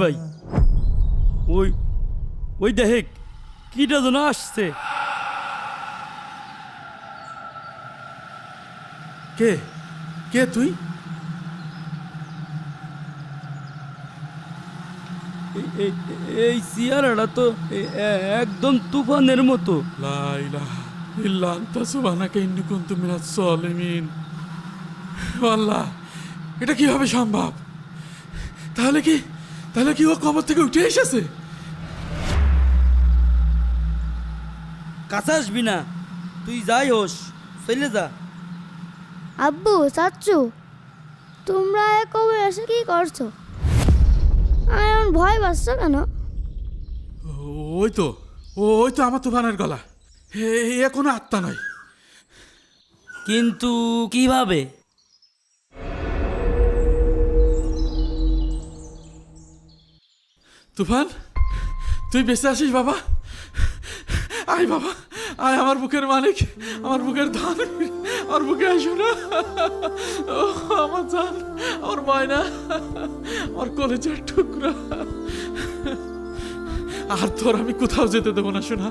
ভাই ওই ওই দেখ কিটা যেন আসছে। কে কে তুই? এই চেয়ারাটা তো একদম তুফানের মতো। লা ইলাহা ইল্লা আনতা সুবহানাকা ইন্নী কুনতু মিনাজ জালিমিন। আল্লাহ, এটা কিভাবে সম্ভব? তাহলে কি ও কবর থেকে উঠে এসেছে? কাছে আসবি না, তুই যাই হোস চলে যা। আব্বু চাচ্চু, তোমরা কবে এসে কি করছো? আমি এমন ভয় পাচ্ছ কেন? ওই তো আমার তুফানের গলা। এ কোনো আত্মা নয়। কিন্তু কিভাবে? তুফান, তুই বেঁচে আসিস বাবা? আয় বাবা, আয় আমার বুকের মালিক, আমার বুকের ধান, আমার বুকে আসো না। ও আমার জান, আমার ময়না, আমার কলেজের টুকরা। আর তোর আমি কোথাও যেতে দেবো না শোনা।